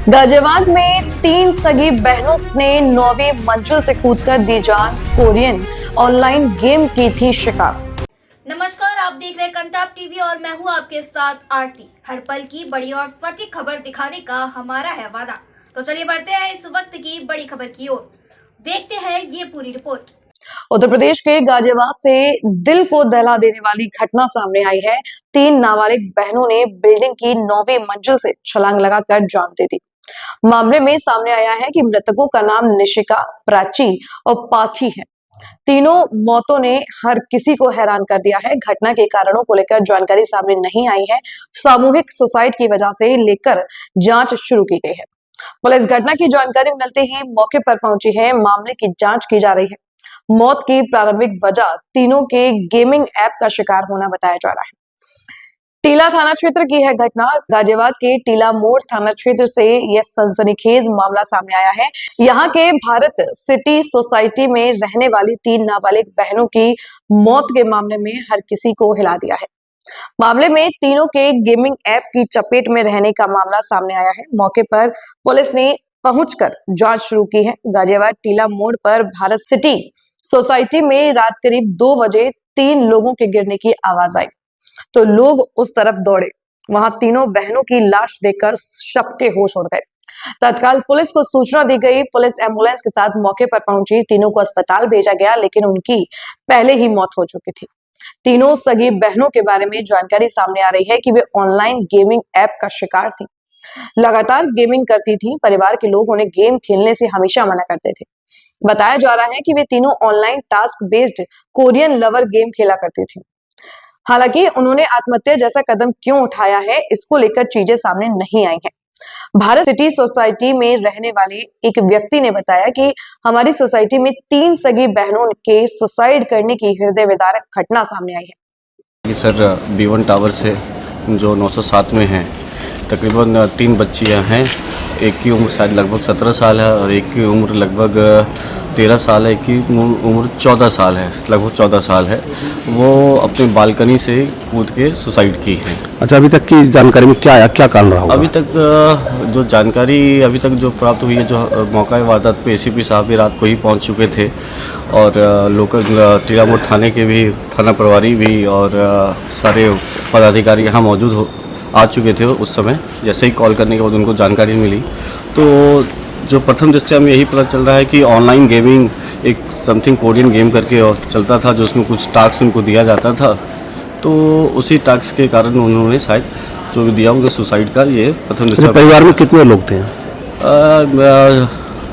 गाजियाबाद में 3 सगी बहनों ने 9वीं मंजिल से कूदकर दी जान, कोरियन ऑनलाइन गेम की थी शिकार। नमस्कार, आप देख रहे हैं कंटाप टीवी और मैं हूं आपके साथ आरती। हर पल की बड़ी और सटीक खबर दिखाने का हमारा है वादा। तो चलिए बढ़ते हैं इस वक्त की बड़ी खबर की ओर। देखते हैं ये पूरी रिपोर्ट। उत्तर प्रदेश के गाजियाबाद से दिल को दहला देने वाली घटना सामने आई है। 3 नाबालिग बहनों ने बिल्डिंग की 9वीं मंजिल से छलांग लगाकर जान दे दी। मामले में सामने आया है कि मृतकों का नाम निशिका, प्राची और पाखी है। तीनों मौतों ने हर किसी को हैरान कर दिया है। घटना के कारणों को लेकर जानकारी सामने नहीं आई है। सामूहिक सुसाइड की वजह से लेकर जांच शुरू की गई है। पुलिस घटना की जानकारी मिलते ही मौके पर पहुंची है। मामले की जांच की जा रही है। मौत की प्रारंभिक वजह तीनों के गेमिंग ऐप का शिकार होना बताया जा रहा है। टीला थाना क्षेत्र की है घटना। गाजियाबाद के टीला मोड़ थाना क्षेत्र से यह सनसनीखेज मामला सामने आया है। यहाँ के भारत सिटी सोसाइटी में रहने वाली 3 नाबालिग बहनों की मौत के मामले में हर किसी को हिला दिया है। मामले में तीनों के गेमिंग ऐप की चपेट में रहने का मामला सामने आया है। मौके पर पुलिस ने पहुंचकर जांच शुरू की है। गाजियाबाद टीला मोड़ पर भारत सिटी सोसाइटी में रात करीब 2 बजे 3 लोगों के गिरने की आवाज आई तो लोग उस तरफ दौड़े। वहां तीनों बहनों की लाश देखकर सबके होश उड़ गए। तत्काल पुलिस को सूचना दी गई। पुलिस एम्बुलेंस के साथ मौके पर पहुंची। तीनों को अस्पताल भेजा गया, लेकिन उनकी पहले ही मौत हो चुकी थी। तीनों सगी बहनों के बारे में जानकारी सामने आ रही है कि वे ऑनलाइन गेमिंग ऐप का शिकार थी। लगातार गेमिंग करती थी। परिवार के लोग उन्हें गेम खेलने से हमेशा मना करते थे। बताया जा रहा है कि वे तीनों online task based Korean lover game खेला करती थी। हालांकि उन्होंने आत्महत्या जैसा कदम क्यों उठाया है, इसको लेकर चीजें सामने नहीं आई हैं। भारत सिटी सोसाइटी में रहने वाले एक व्यक्ति ने बताया कि हमारी सोसाइटी में 3 सगी बहनों के सुसाइड करने की हृदय विदारक घटना सामने आई है। सर B1 टावर से जो 907 में है, तकरीबन 3 बच्चियां हैं। एक की उम्र शायद लगभग 17 साल है और एक की उम्र लगभग 13 साल है। एक की उम्र 14 साल है, लगभग 14 साल है। वो अपने बालकनी से कूद के सुसाइड की है। अच्छा, अभी तक की जानकारी में क्या आया, क्या कारण रहा होगा? अभी तक जो जानकारी अभी तक जो प्राप्त हुई है, जो मौका वारदात पे ACP साहब भी रात को ही पहुंच चुके थे और लोकल टीला मोड़ थाने के भी थाना प्रभारी भी और सारे पदाधिकारी यहाँ मौजूद आ चुके थे उस समय। जैसे ही कॉल करने के बाद उनको जानकारी मिली तो जो प्रथम दृष्टया में यही पता चल रहा है कि ऑनलाइन गेमिंग एक समथिंग कोरियन गेम करके और चलता था, जो उसमें कुछ टास्क उनको दिया जाता था। तो उसी टास्क के कारण उन्होंने शायद जो भी दिया उनको सुसाइड का ये प्रथम दृष्टया। परिवार में कितने लोग थे?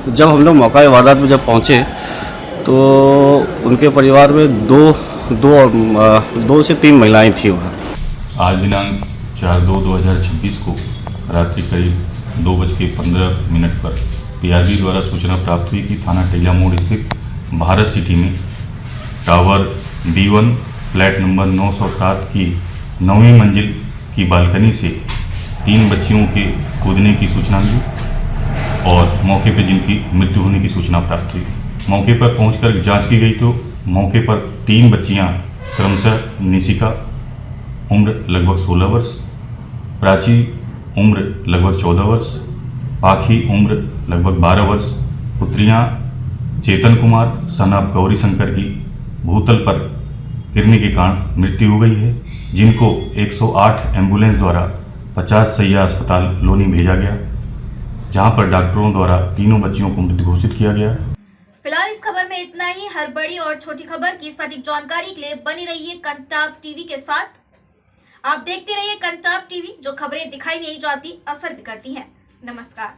जब हम लोग मौका वारदात में जब पहुँचे तो उनके परिवार में दो से 3 महिलाएँ थी वहाँ। आज दिनांक 4/2/2026 को रात्रि करीब 2:15 पर PRB द्वारा सूचना प्राप्त हुई कि थाना टीला मोड़ स्थित भारत सिटी में टावर B1 फ्लैट नंबर 907 की 9वीं मंजिल की बालकनी से 3 बच्चियों के कूदने की सूचना मिली और मौके पर जिनकी मृत्यु होने की सूचना प्राप्त हुई। मौके पर पहुंचकर जांच की गई तो मौके पर 3 बच्चियां क्रमशः निशिका उम्र लगभग 16 वर्ष, प्राची उम्र लगभग 14 वर्ष, पाखी उम्र लगभग 12 वर्ष, पुत्रियां चेतन कुमार सन ऑफ गौरी शंकर की भूतल पर गिरने के कारण मृत्यु हो गई है, जिनको 108 एम्बुलेंस द्वारा 50 सैया अस्पताल लोनी भेजा गया, जहां पर डॉक्टरों द्वारा तीनों बच्चियों को मृत घोषित किया गया। फिलहाल इस खबर में इतना ही। हर बड़ी और छोटी खबर की सटीक जानकारी के लिए बनी रहिए कंटाप टीवी के साथ। आप देखते रहिए कंटाप टीवी, जो खबरें दिखाई नहीं जाती असर भी करती हैं। नमस्कार।